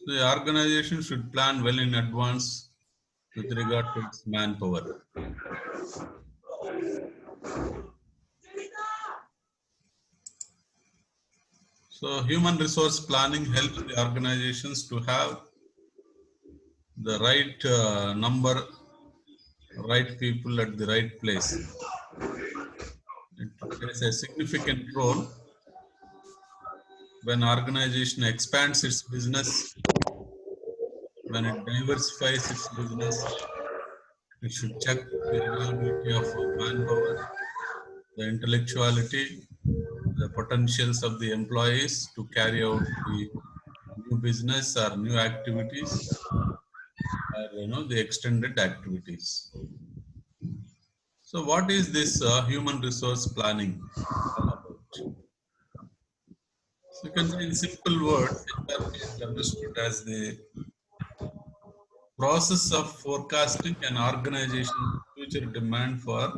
The organization should plan well in advance with regard to its manpower. So human resource planning helps the organizations to have the right number, right people at the right place. It plays a significant role when organization expands its business, when it diversifies its business. It should check the availability of manpower, the intellectuality, the potentials of the employees to carry out the new business or new activities, or the extended activities. So, what is this human resource planning all about? So, you can say in simple words, HRP is understood as the process of forecasting an organization's future demand for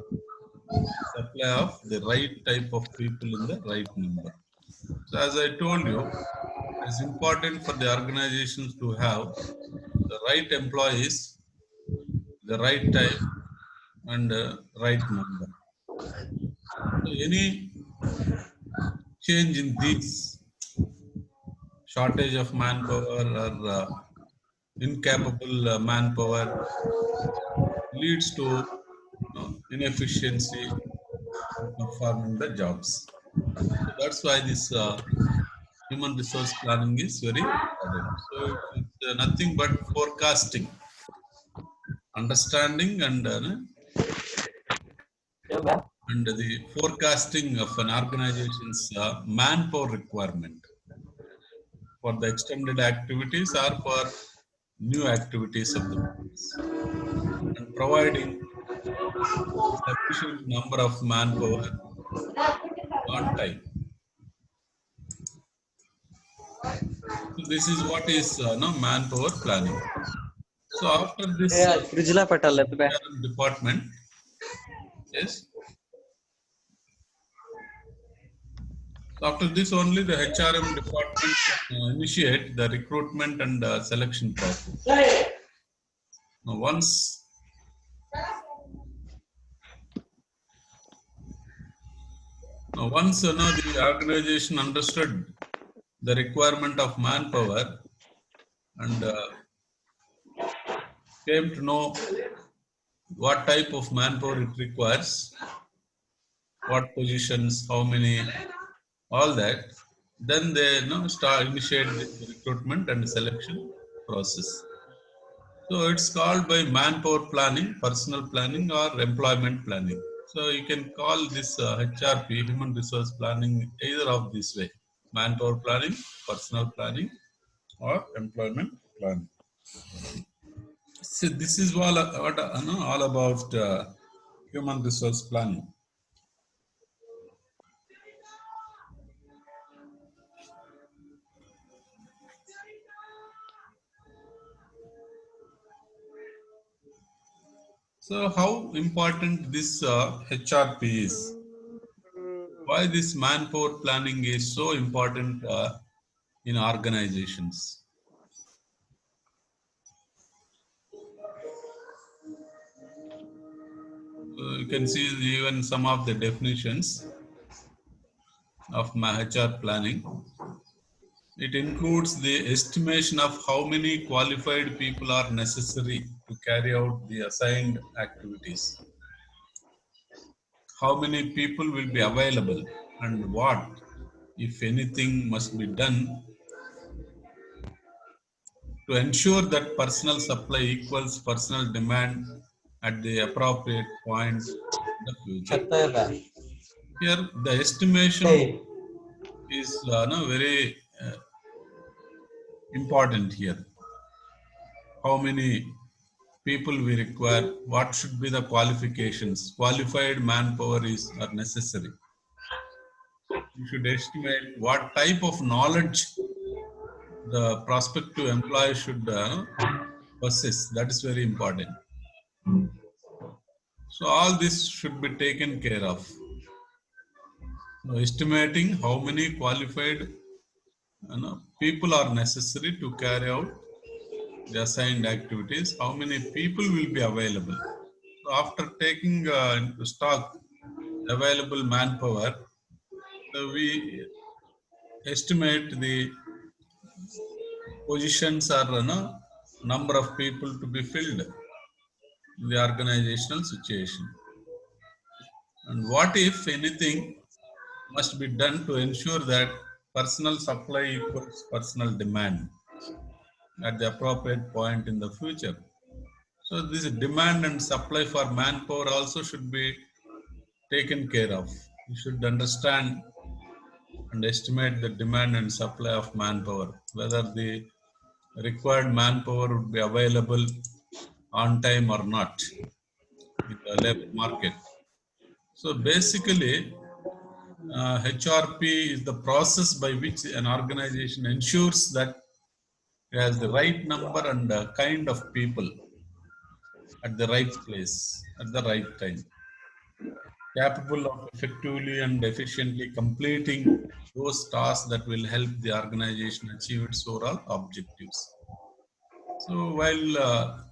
supply of the right type of people in the right number. So, as I told you, it is important for the organizations to have the right employees, the right time, and right number. So, any change in these shortage of manpower or incapable manpower leads to inefficiency in performing the jobs. So that's why this human resource planning is very important. So it's nothing but forecasting, understanding, and the forecasting of an organization's manpower requirement for the extended activities or for new activities of the business, and providing sufficient number of manpower on time. So this is what is no manpower planning. So after this Fridge la పెట్టాలి లేకపోతే HRM department, yes. So after this only the HRM department initiate the recruitment and selection process. Now once the organization understood the requirement of manpower and came to know what type of manpower it requires, what positions, how many, all that, then they start initiate the recruitment and selection process. So it's called by manpower planning, personal planning, or employment planning. So you can call this HRP, human resource planning, either of this way: manpower planning, personal planning, or employment planning. So this is all what all about human resource planning. So how important this HRP is? Why this manpower planning is so important in organizations? You can see even some of the definitions of HR planning. It includes the estimation of how many qualified people are necessary to carry out the assigned activities, how many people will be available, and what, if anything, must be done to ensure that personal supply equals personal demand at the appropriate point in the future. Here, the estimation is very important here. How many people we require, what should be the qualifications, qualified manpower are necessary. You should estimate what type of knowledge the prospective employee should possess. That is very important. So all this should be taken care of. Now, estimating how many qualified people are necessary to carry out the assigned activities, how many people will be available. So after taking into stock available manpower, we estimate the positions or number of people to be filled in the organizational situation. And what if anything must be done to ensure that personal supply equals personal demand at the appropriate point in the future. So this demand and supply for manpower also should be taken care of. You should understand and estimate the demand and supply of manpower, whether the required manpower would be available on time or not in the labor market. So basically, HRP is the process by which an organization ensures that it has the right number and kind of people at the right place at the right time, capable of effectively and efficiently completing those tasks that will help the organization achieve its overall objectives. So while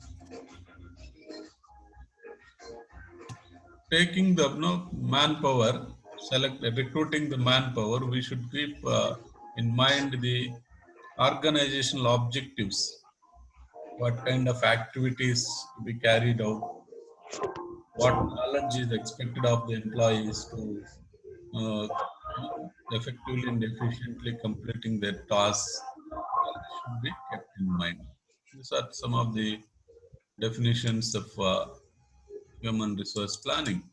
taking the manpower, recruiting the manpower, we should keep in mind the organizational objectives, what kind of activities to be carried out, what knowledge is expected of the employees to uh, effectively and efficiently completing their tasks. All this should be kept in mind. These are some of the definitions of human resource planning.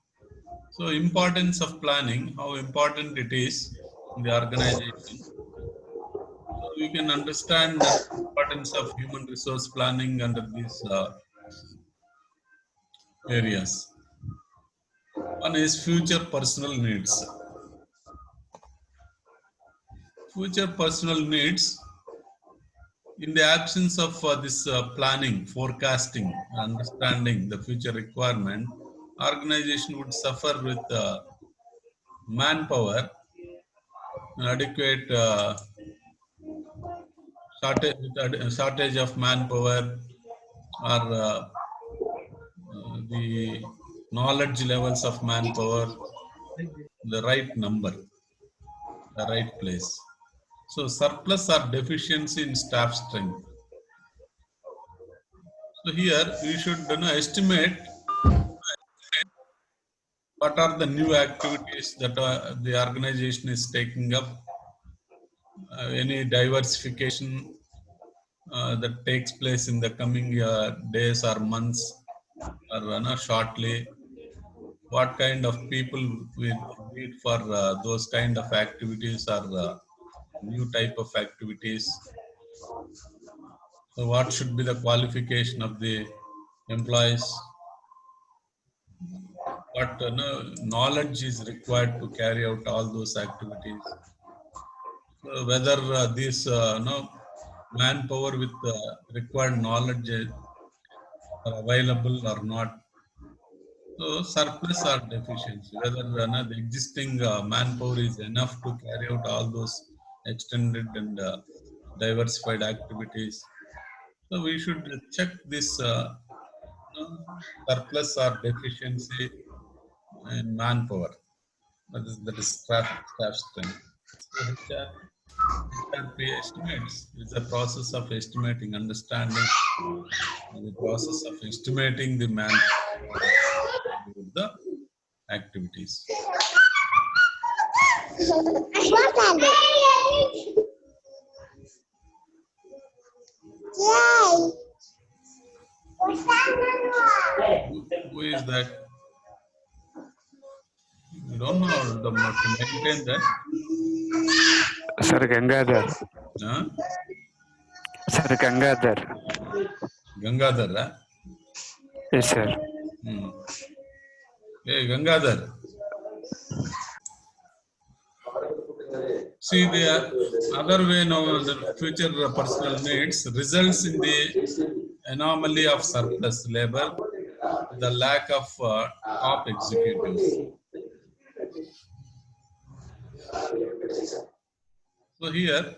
So, importance of planning, how important it is in the organization. So, you can understand the importance of human resource planning under these areas. One is future personal needs. Future personal needs, in the absence of this planning, forecasting, understanding the future requirement, organization would suffer with manpower, adequate shortage of manpower, or the knowledge levels of manpower, the right number, the right place. So surplus or deficiency in staff strength. So here we should estimate what are the new activities that the organization is taking up, any diversification that takes place in the coming days or months or shortly, what kind of people we need for those kind of activities or new type of activities. So what should be the qualification of the employees, what knowledge is required to carry out all those activities. So whether this manpower with required knowledge are available or not. So surplus or deficiency, whether the existing manpower is enough to carry out all those extended and diversified activities. So we should check this surplus or deficiency in manpower. That is staff strength. So HRP estimates is a process of estimating, understanding the process of estimating the manpower the activities. Who is that? You don't know to maintain that. Sir Gangadhar. Huh? Sir Gangadhar. Gangadhar? Yes, sir. Hey, Gangadhar. See, the other way now, the future personal needs results in the anomaly of surplus labor, the lack of top executives. So here,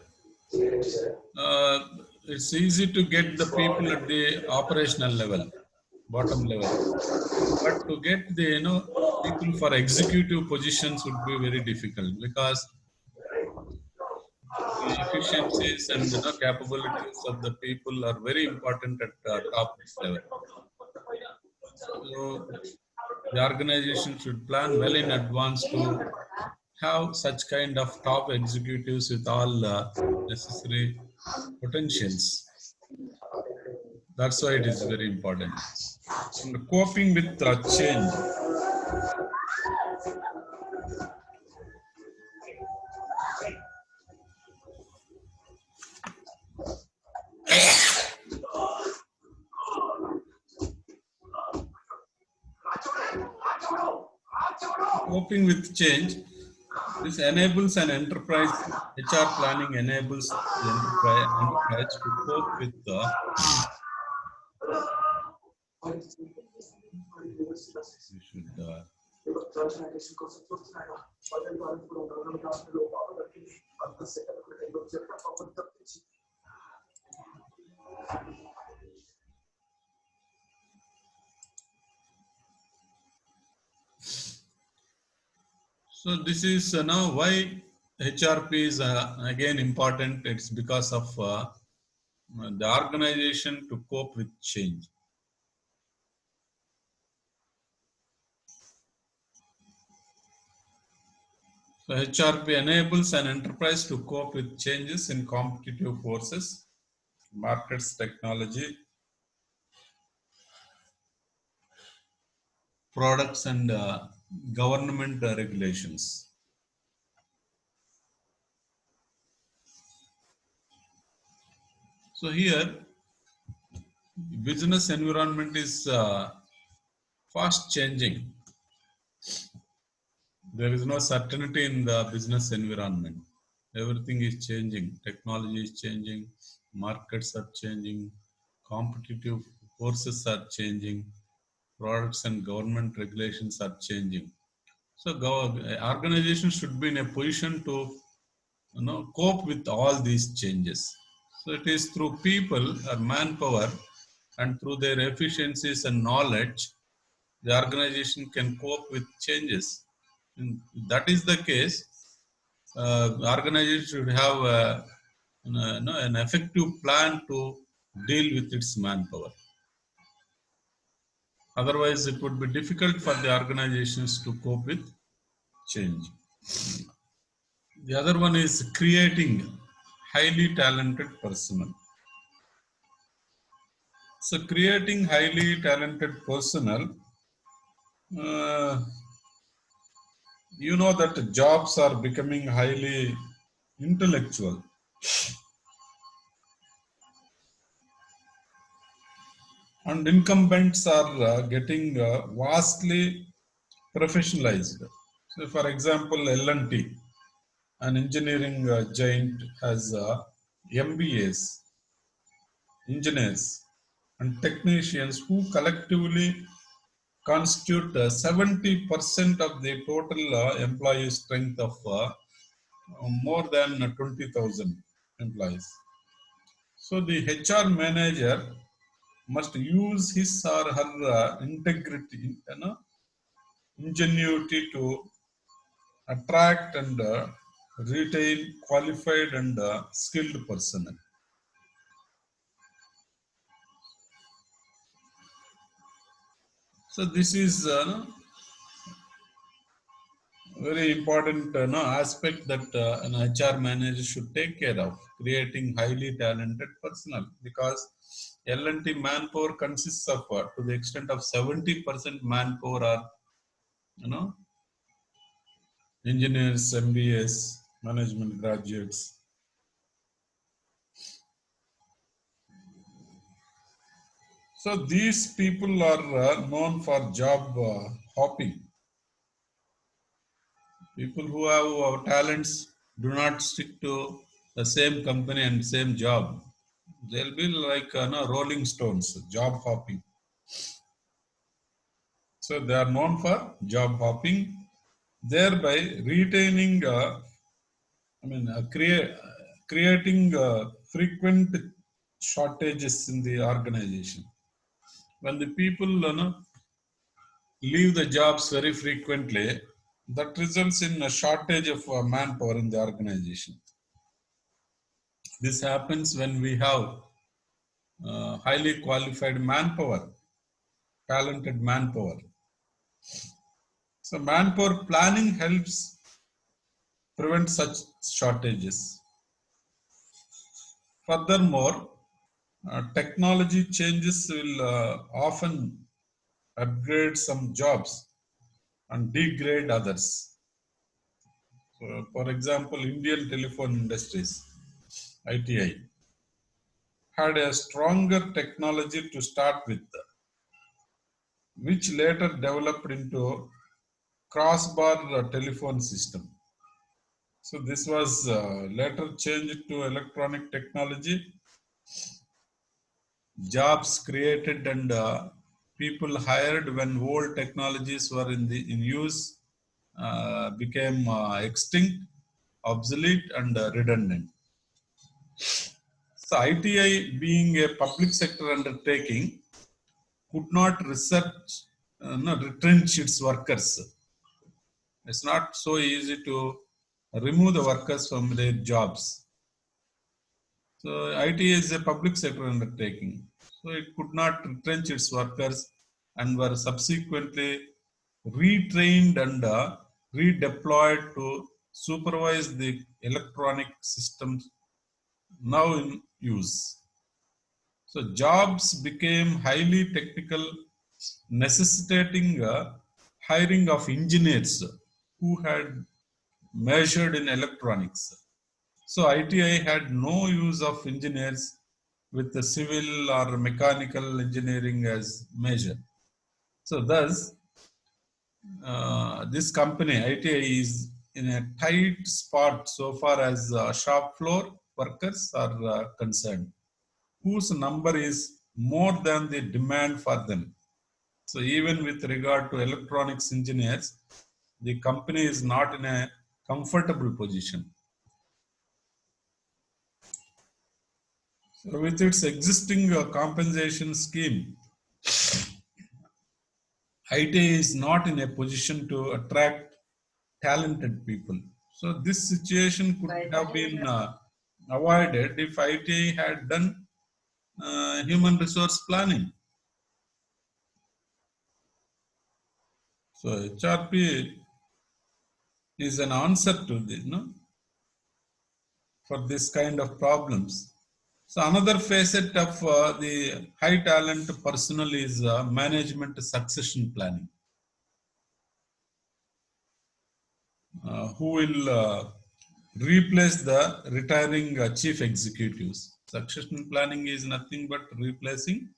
uh, it's easy to get the people at the operational level, bottom level. But to get the people for executive positions would be very difficult because the efficiencies and capabilities of the people are very important at top level. So the organization should plan well in advance to have such kind of top executives with all necessary potentials. That's why it is very important. And coping with change. Coping with change. This enables an enterprise. HR planning enables the enterprise to cope with the. We should. So this is now why HRP is again important. It's because of the organization to cope with change. So HRP enables an enterprise to cope with changes in competitive forces, markets, technology, products, and government regulations. So here, business environment is fast changing. There is no certainty in the business environment. Everything is changing. Technology is changing. Markets are changing. Competitive forces are changing. Products and government regulations are changing. So organizations should be in a position to cope with all these changes. So it is through people or manpower and through their efficiencies and knowledge, the organization can cope with changes. And that is the case. Organization should have an effective plan to deal with its manpower. Otherwise, it would be difficult for the organizations to cope with change. The other one is creating highly talented personnel. So creating highly talented personnel, uh, you know that jobs are becoming highly intellectual. And incumbents are getting vastly professionalized. So for example, L&T, an engineering giant, has MBAs, engineers, and technicians who collectively constitute 70% of the total employee strength of more than 20,000 employees. So the HR manager must use his or her integrity, ingenuity to attract and retain qualified and skilled personnel. So this is very important aspect that an HR manager should take care of, creating highly talented personnel, because L&T manpower consists of to the extent of 70% manpower are engineers, MBAs, management graduates. So these people are known for job hopping. People who have talents do not stick to the same company and same job. They'll be like rolling stones, job hopping. So they are known for job hopping, thereby retaining, create creating frequent shortages in the organization. When the people leave the jobs very frequently, that results in a shortage of manpower in the organization. This happens when we have highly qualified manpower, talented manpower. So manpower planning helps prevent such shortages. Furthermore, technology changes will often upgrade some jobs and degrade others. So, for example, Indian Telephone Industries, ITI, had a stronger technology to start with, which later developed into crossbar telephone system. So this was later changed to electronic technology. Jobs created and people hired when old technologies were in use became extinct, obsolete, and redundant. So ITI, being a public sector undertaking, could not retrench its workers. It's not so easy to remove the workers from their jobs. So ITI is a public sector undertaking. So it could not retrench its workers and were subsequently retrained and redeployed to supervise the electronic systems now in use. So jobs became highly technical, necessitating hiring of engineers who had majored in electronics. So ITI had no use of engineers with the civil or mechanical engineering as major. So thus, this company, ITI, is in a tight spot so far as shop floor workers are concerned, whose number is more than the demand for them. So even with regard to electronics engineers, the company is not in a comfortable position. So with its existing compensation scheme, ITI is not in a position to attract talented people. So this situation could have been avoided if ITI had done human resource planning. So HRP is an answer to this, for this kind of problems. So another facet of the high talent personnel is management succession planning. Who will replace the retiring chief executives? Succession planning is nothing but replacing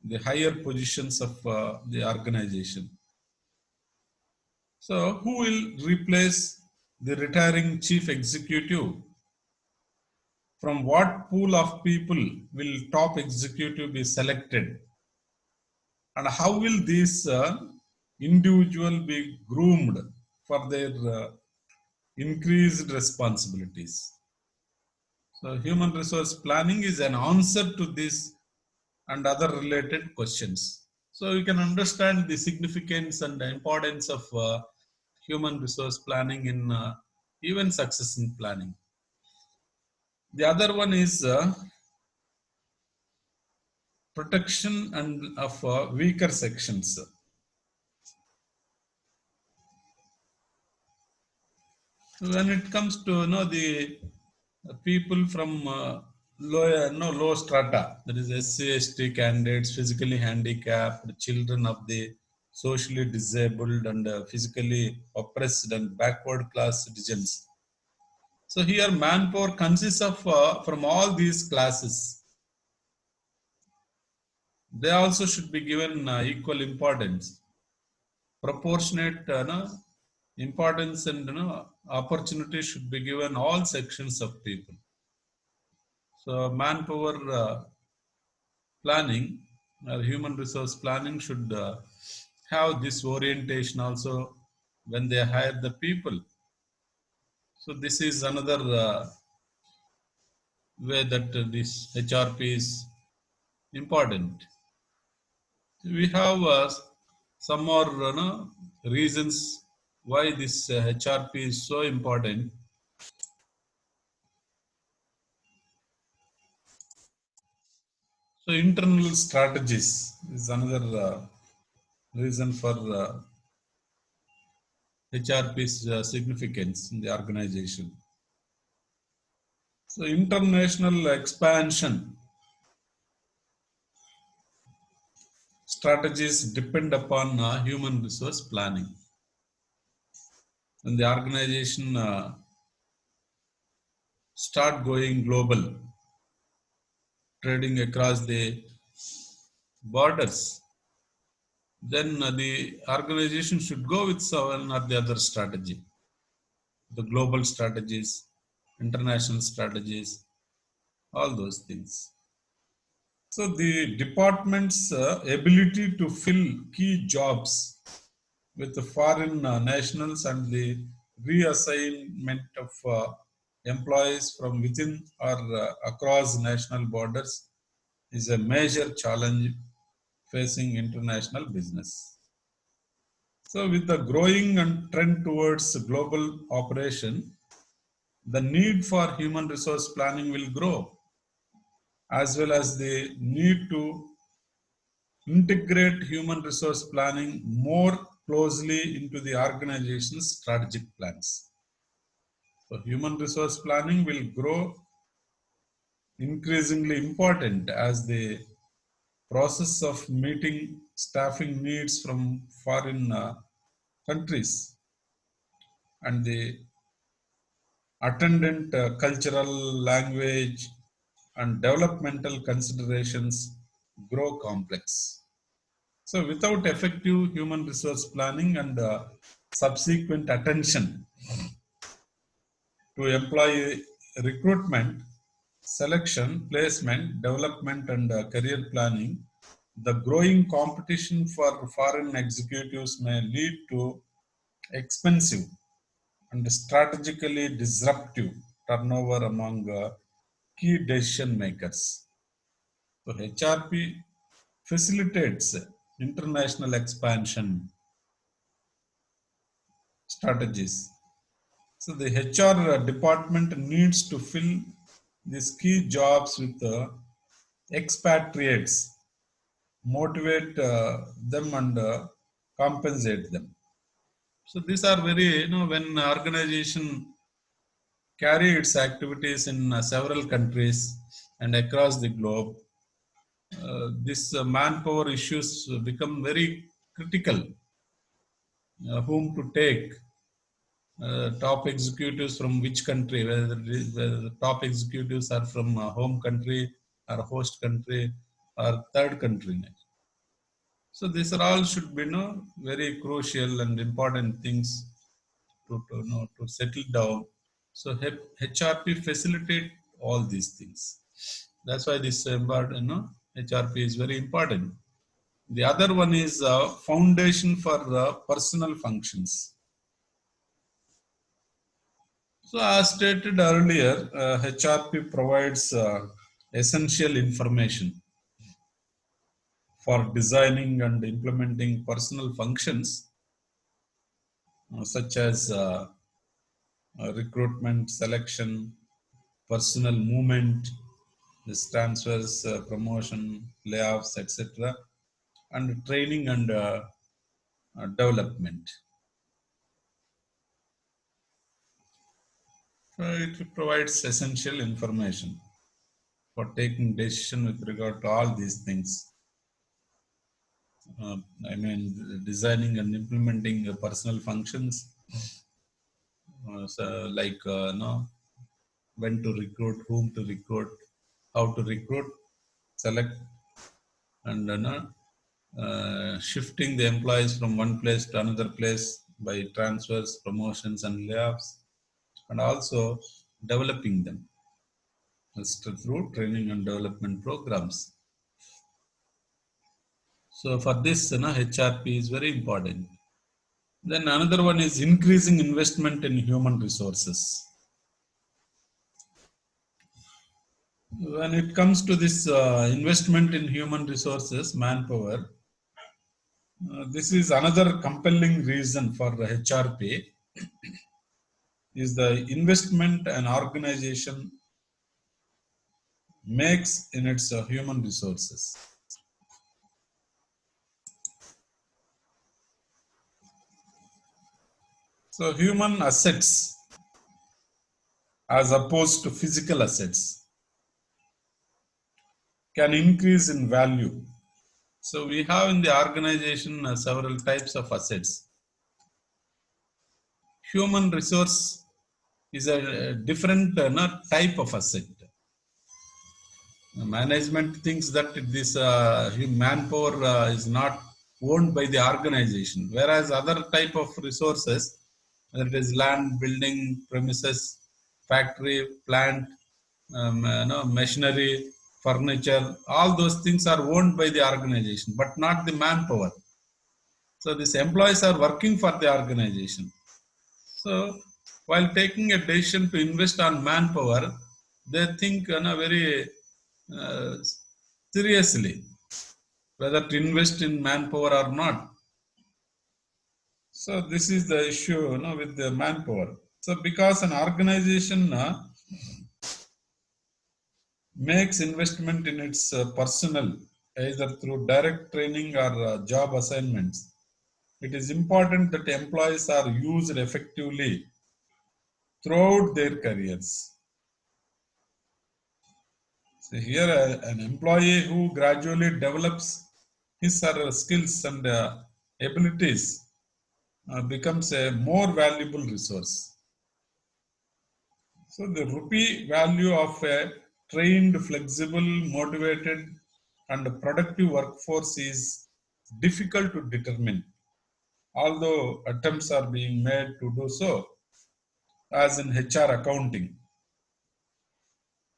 the higher positions of the organization. So who will replace the retiring chief executive? From what pool of people will top executive be selected? And how will this individual be groomed for their increased responsibilities? So human resource planning is an answer to this and other related questions. So you can understand the significance and the importance of human resource planning in even succession planning. The other one is protection and of weaker sections. When it comes to the people from low strata, that is SC/ST candidates, physically handicapped, children of the socially disabled and physically oppressed and backward class citizens. So here manpower consists of from all these classes. They also should be given equal importance, proportionate importance and opportunity should be given all sections of people. So manpower planning or human resource planning should have this orientation also when they hire the people. So this is another way that this HRP is important. We have some more reasons why this HRP is so important. So internal strategies is another reason for HRP's significance in the organization. So international expansion strategies depend upon human resource planning. When the organization start going global, trading across the borders, then the organization should go with one or the other strategy. The global strategies, international strategies, all those things. So the department's ability to fill key jobs with the foreign nationals and the reassignment of employees from within or across national borders is a major challenge facing international business. So with the growing and trend towards global operation, the need for human resource planning will grow, as well as the need to integrate human resource planning more closely into the organization's strategic plans. So human resource planning will grow increasingly important as the process of meeting staffing needs from foreign countries and the attendant cultural, language, and developmental considerations grow complex. So, without effective human resource planning and subsequent attention to employee recruitment, selection, placement, development, and career planning, the growing competition for foreign executives may lead to expensive and strategically disruptive turnover among key decision makers. So HRP facilitates international expansion strategies. So the HR department needs to fill these key jobs with expatriates, motivate them and compensate them. So these are very, when organization carry its activities in several countries and across the globe, this manpower issues become very critical. Whom to take, top executives from which country, whether the top executives are from home country or host country or third country. So these are all should be very crucial and important things to settle down. So HRP facilitate all these things. That's why this HRP is very important. The other one is foundation for personal functions. So as stated earlier, HRP provides essential information for designing and implementing personal functions such as recruitment, selection, personal movement, this transfers, promotion, layoffs, etc., and training and development. So it provides essential information for taking decision with regard to all these things. I mean, designing and implementing personal functions, so like when to recruit, whom to recruit, how to recruit, select, and shifting the employees from one place to another place by transfers, promotions, and layoffs, and also developing them through training and development programs. So for this, HRP is very important. Then another one is increasing investment in human resources. When it comes to this investment in human resources, manpower, this is another compelling reason for HRP is the investment an organization makes in its human resources. So human assets as opposed to physical assets can increase in value. So we have in the organization several types of assets. Human resource is a different type of asset. Management thinks that this manpower is not owned by the organization, whereas other type of resources, that is land, building, premises, factory, plant, machinery, furniture, all those things are owned by the organization, but not the manpower. So these employees are working for the organization. So while taking a decision to invest on manpower, they think very uh, seriously whether to invest in manpower or not. So this is the issue with the manpower. So because an organization makes investment in its personnel either through direct training or job assignments, it is important that employees are used effectively throughout their careers. So here, an employee who gradually develops his or her skills and abilities becomes a more valuable resource. So the rupee value of a trained, flexible, motivated, and productive workforce is difficult to determine, although attempts are being made to do so, as in HR accounting.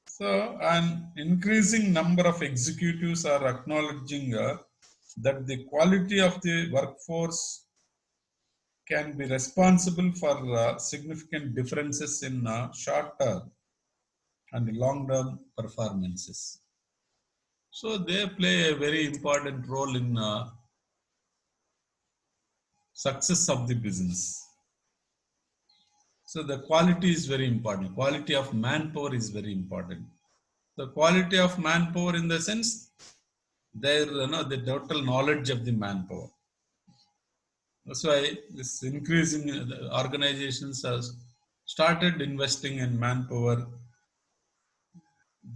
So, an increasing number of executives are acknowledging that the quality of the workforce can be responsible for significant differences in short-term and long-term performances. So, they play a very important role in success of the business. So, the quality is very important. Quality of manpower is very important. The quality of manpower in the sense their the total knowledge of the manpower. That's why this increasing the organizations has started investing in manpower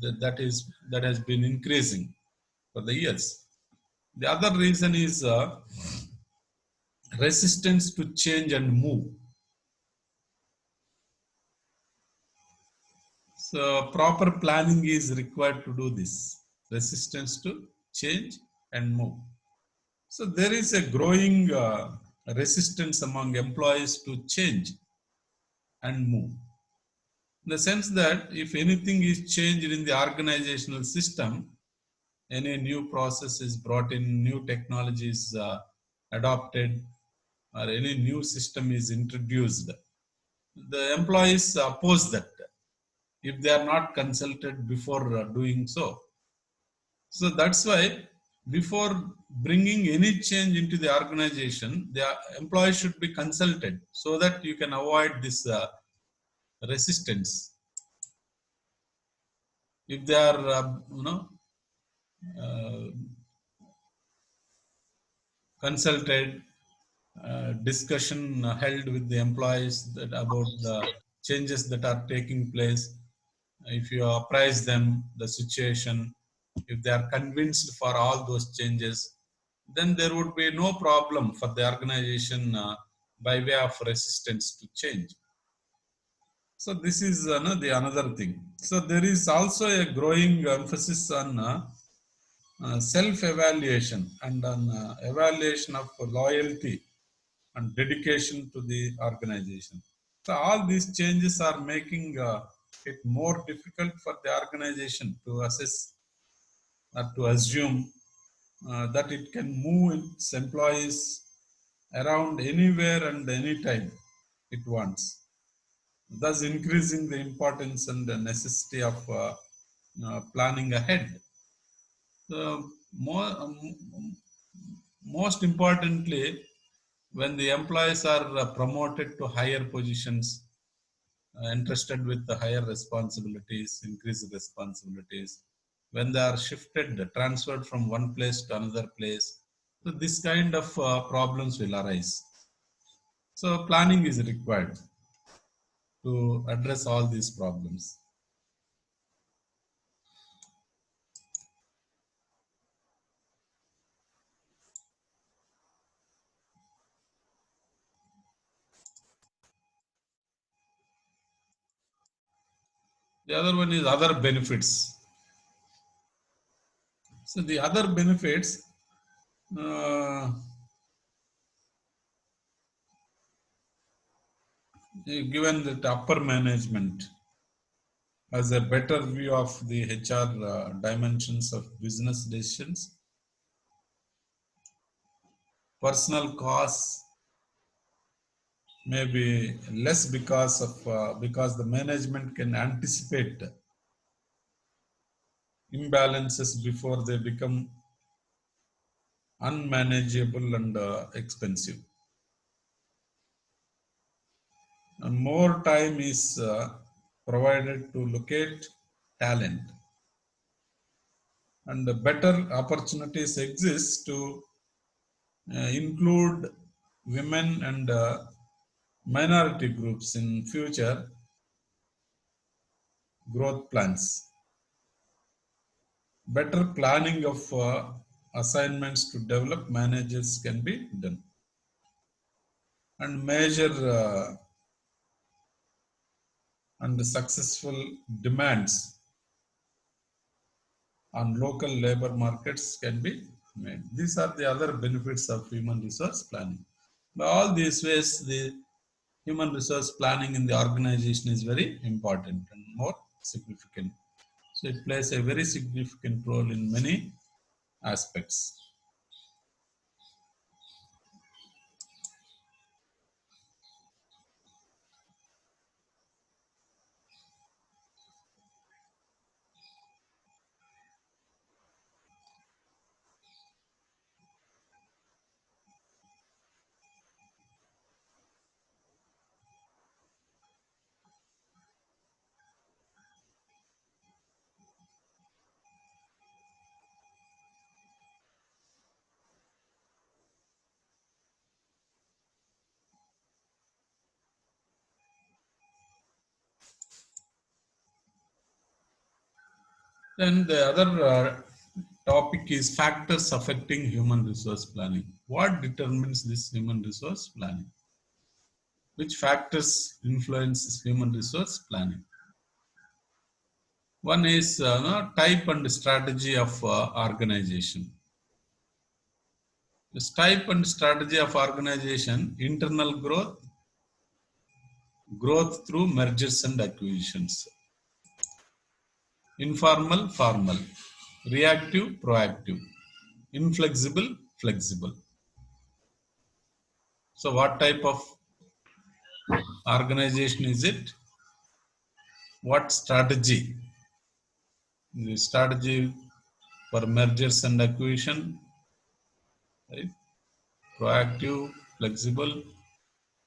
that has been increasing for the years. The other reason is resistance to change and move. So proper planning is required to do this. Resistance to change and move. So there is a growing resistance among employees to change and move. In the sense that if anything is changed in the organizational system, any new process is brought in, new technologies adopted, or any new system is introduced, the employees oppose that if they are not consulted before doing so. So that's why before bringing any change into the organization, the employees should be consulted so that you can avoid this resistance. If they are, uh, consulted, discussion held with the employees that about the changes that are taking place. If you apprise them the situation, if they are convinced for all those changes, then there would be no problem for the organization by way of resistance to change. So this is the another thing. So there is also a growing emphasis on self-evaluation and on evaluation of loyalty and dedication to the organization. So all these changes are making it more difficult for the organization to assess or to assume that it can move its employees around anywhere and anytime it wants, thus increasing the importance and the necessity of planning ahead. So most importantly, when the employees are promoted to higher positions, entrusted with the higher responsibilities, increased responsibilities, when they are shifted, transferred from one place to another place, so this kind of problems will arise. So planning is required to address all these problems. The other one is other benefits. So the other benefits, given that upper management has a better view of the HR dimensions of business decisions, personal costs may be less because the management can anticipate imbalances before they become unmanageable and expensive. And more time is provided to locate talent, and better opportunities exist to include women and minority groups in future growth plans. Better planning of assignments to develop managers can be done, and major and successful demands on local labor markets can be made. These are the other benefits of human resource planning. By all these ways, the human resource planning in the organization is very important and more significant. So it plays a very significant role in many aspects. Then the other topic is factors affecting human resource planning. What determines this human resource planning? Which factors influence human resource planning? One is type and strategy of organization. This type and strategy of organization: internal growth, growth through mergers and acquisitions; informal, formal; reactive, proactive; inflexible, flexible. So what type of organization is it? What strategy? The strategy for mergers and acquisition, right? Proactive, flexible.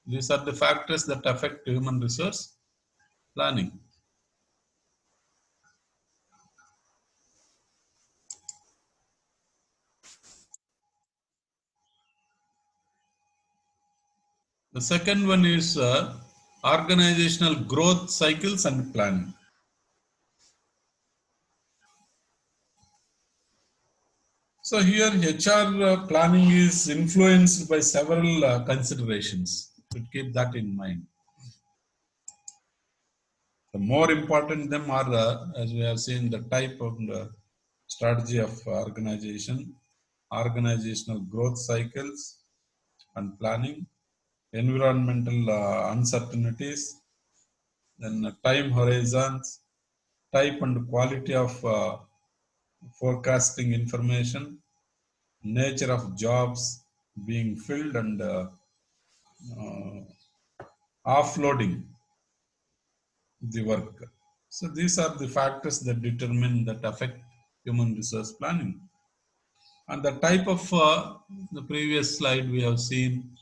These are the factors that affect human resource planning. The second one is organizational growth cycles and planning. So here HR planning is influenced by several considerations. To keep that in mind. The more important them are, as we have seen, the type of strategy of organization, organizational growth cycles and planning, environmental uncertainties, then time horizons, type and quality of forecasting information, nature of jobs being filled, and uh, offloading the work. So these are the factors that determine, that affect human resource planning. And the type of the previous slide we have seen